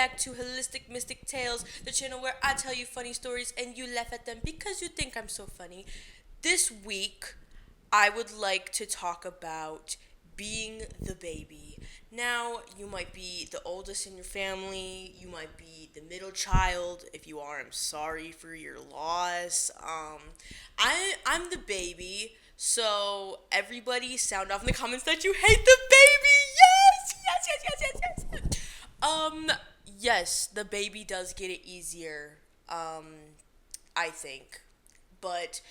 back to Holistic Mystic Tales, the channel where I tell you funny stories and you laugh at them because you think I'm so funny. This week, I would like to talk about being the baby. Now, you might be the oldest in your family, you might be the middle child. If you are, I'm sorry for your loss. I'm the baby, so everybody sound off in the comments that you hate the baby. Yes, yes, yes, yes, yes, yes. Um, yes, the baby does get it easier. I think, but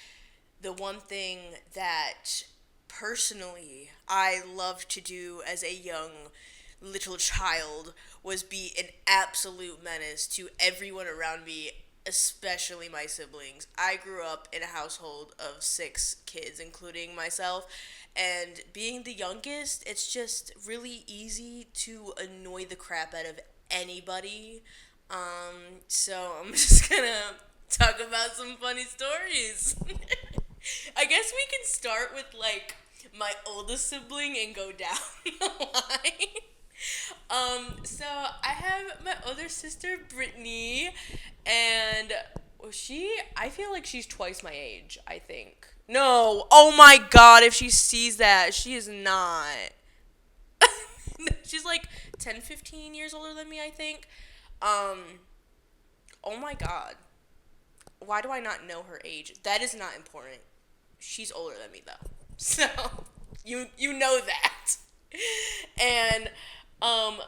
the one thing that personally I loved to do as a young little child was be an absolute menace to everyone around me, especially my siblings. I grew up in a household of 6 kids, including myself, and being the youngest, it's just really easy to annoy the crap out of anybody. So I'm just gonna talk about some funny stories. I guess we can start with like my oldest sibling and go down the line. So I have my older sister Brittany, and I feel like she's twice my age. I think. No, oh my God! If she sees that, she is not. She's like 10, 15 years older than me. I think. Um. Oh my God. Why do I not know her age? That is not important. She's older than me though. So you know that. And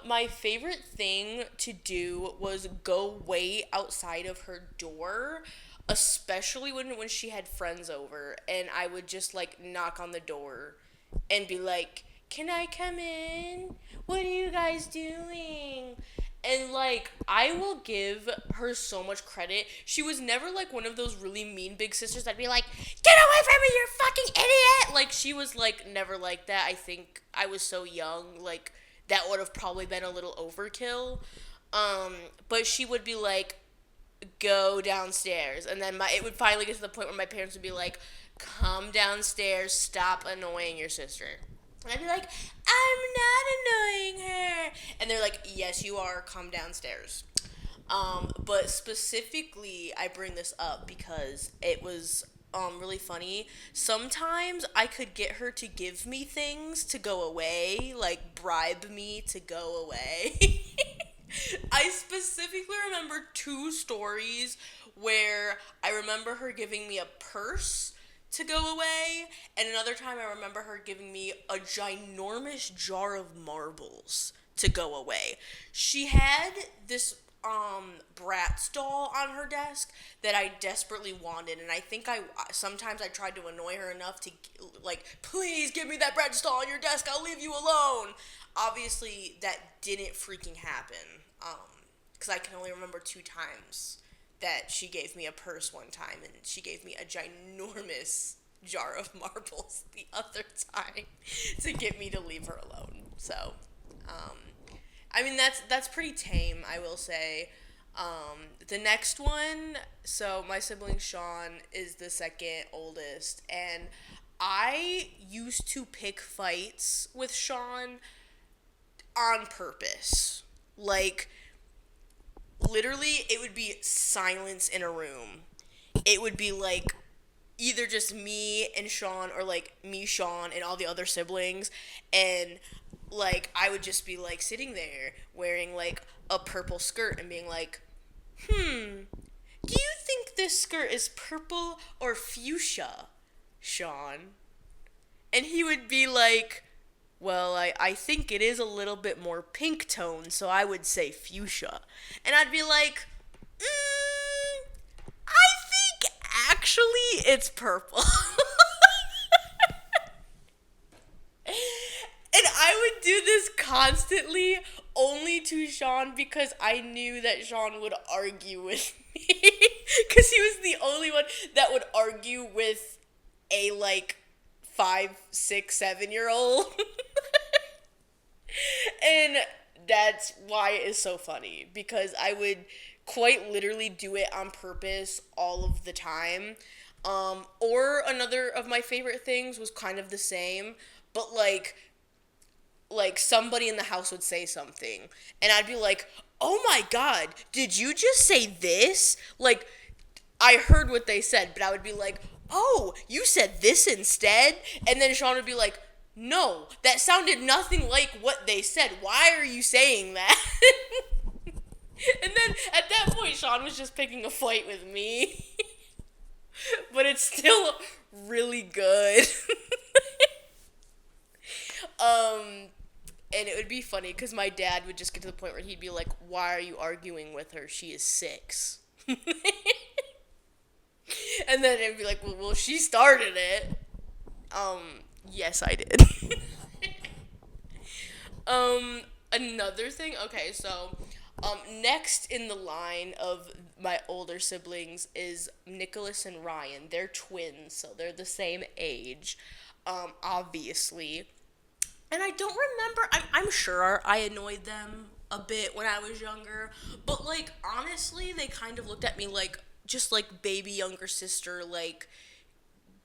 my favorite thing to do was go wait outside of her door, especially when she had friends over, and I would just like knock on the door and be like, "Can I come in? What are you guys doing?" And like I will give her so much credit. She was never like one of those really mean big sisters that'd be like, "Get away from me, you fucking idiot!" Like she was like never like that. I think I was so young, like that would have probably been a little overkill. But she would be like, "Go downstairs," and then it would finally get to the point where my parents would be like, "Come downstairs, stop annoying your sister." And I'd be like, "I'm not annoying her," and they're like, "Yes, you are. Come downstairs." But specifically, I bring this up because it was really funny. Sometimes I could get her to give me things to go away, like bribe me to go away. I specifically remember 2 stories where I remember her giving me a purse to go away, and another time I remember her giving me a ginormous jar of marbles to go away. She had this Bratz doll on her desk that I desperately wanted, and I think I sometimes I tried to annoy her enough to like, "Please give me that Bratz doll on your desk, I'll leave you alone." Obviously that didn't freaking happen, because I can only remember 2 times that she gave me a purse one time, and she gave me a ginormous jar of marbles the other time to get me to leave her alone. So, um, I mean that's pretty tame, I will say. The next one, so my sibling Sean is the second oldest, and I used to pick fights with Sean on purpose. Like, literally, it would be silence in a room. It would be like either just me and Sean, or like me, Sean, and all the other siblings, and like I would just be like sitting there wearing like a purple skirt and being like, do you think this skirt is purple or fuchsia, Sean? And he would be like, "Well, I think it is a little bit more pink tone, so I would say fuchsia." And I'd be like, I think actually it's purple. And I would do this constantly, only to Sean, because I knew that Sean would argue with me. Because he was the only one that would argue with a, like, 5, 6, 7 year old. And that's why it is so funny, because I would quite literally do it on purpose all of the time. Or another of my favorite things was kind of the same, but like like somebody in the house would say something and I'd be like, "Oh my god, did you just say this?" Like I heard what they said, but I would be like, "Oh, you said this instead?" And then Sean would be like, "No, that sounded nothing like what they said. Why are you saying that?" And then at that point Sean was just picking a fight with me. But it's still really good. um and it would be funny because my dad would just get to the point where he'd be like, "Why are you arguing with her? She is 6." And then it'd be like, well, she started it. Yes, I did. um, Another thing. Okay, so, next in the line of my older siblings is Nicholas and Ryan. They're twins, so they're the same age. Obviously. And I don't remember. I'm sure I annoyed them a bit when I was younger, but like honestly, they kind of looked at me like just like baby younger sister, like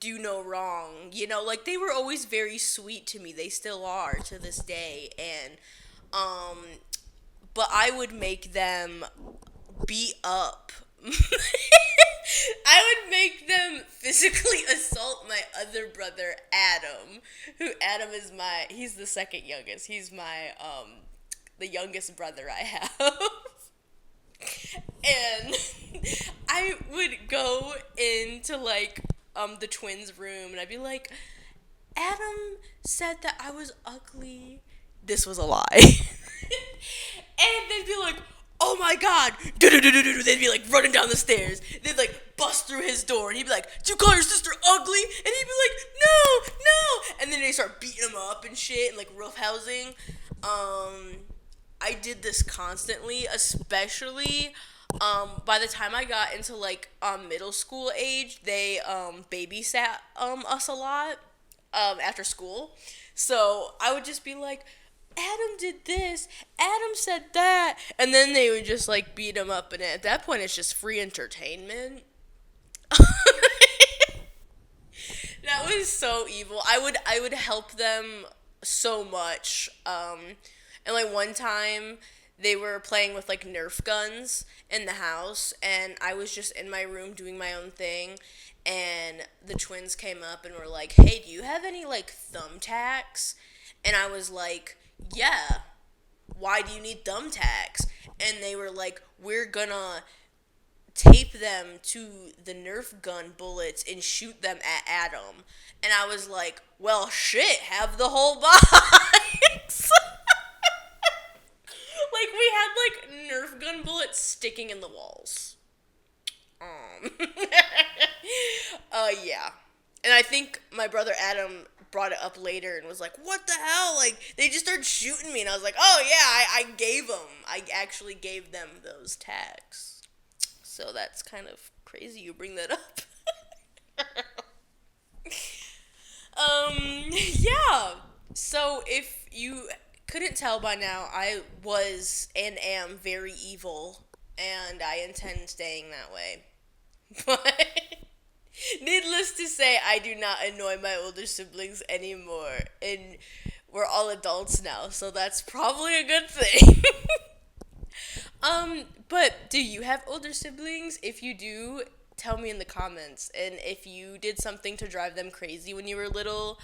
do no wrong, like they were always very sweet to me. They still are to this day, and um, but I would make them beat up. I would make them physically assault my other brother, Adam. He's the second youngest. He's my, the youngest brother I have. And I would go into, like, the twins' room, and I'd be like, "Adam said that I was ugly." This was a lie. And they'd be like, "Oh my god." They'd be like running down the stairs. They'd like bust through his door and he'd be like, "Do you call your sister ugly?" And he'd be like, "No, no." And then they start beating him up and shit and like roughhousing. I did this constantly, especially by the time I got into like middle school age, they babysat us a lot after school. So I would just be like, "Adam did this, Adam said that," and then they would just like beat him up, and at that point it's just free entertainment. That was so evil. I would help them so much. And like one time they were playing with like Nerf guns in the house, and I was just in my room doing my own thing, and the twins came up and were like, "Hey, do you have any like thumbtacks?" And I was like, "Yeah. Why do you need thumbtacks?" And they were like, "We're gonna tape them to the Nerf gun bullets and shoot them at Adam." And I was like, "Well, shit, have the whole box." Like, we had, like, Nerf gun bullets sticking in the walls. Um, yeah. And I think my brother Adam brought it up later and was like, "What the hell? Like, they just started shooting me." And I was like, "Oh, yeah, I gave them. I actually gave them those tags." So that's kind of crazy you bring that up. Yeah. So if you couldn't tell by now, I was and am very evil, and I intend staying that way. But needless to say, I do not annoy my older siblings anymore, and we're all adults now, so that's probably a good thing. But do you have older siblings? If you do, tell me in the comments. And if you did something to drive them crazy when you were little,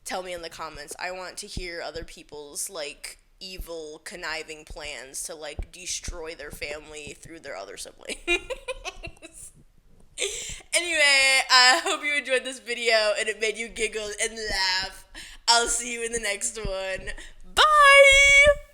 tell me in the comments. I want to hear other people's like evil conniving plans to like destroy their family through their other sibling. Anyway, I hope you enjoyed this video and it made you giggle and laugh. I'll see you in the next one. Bye!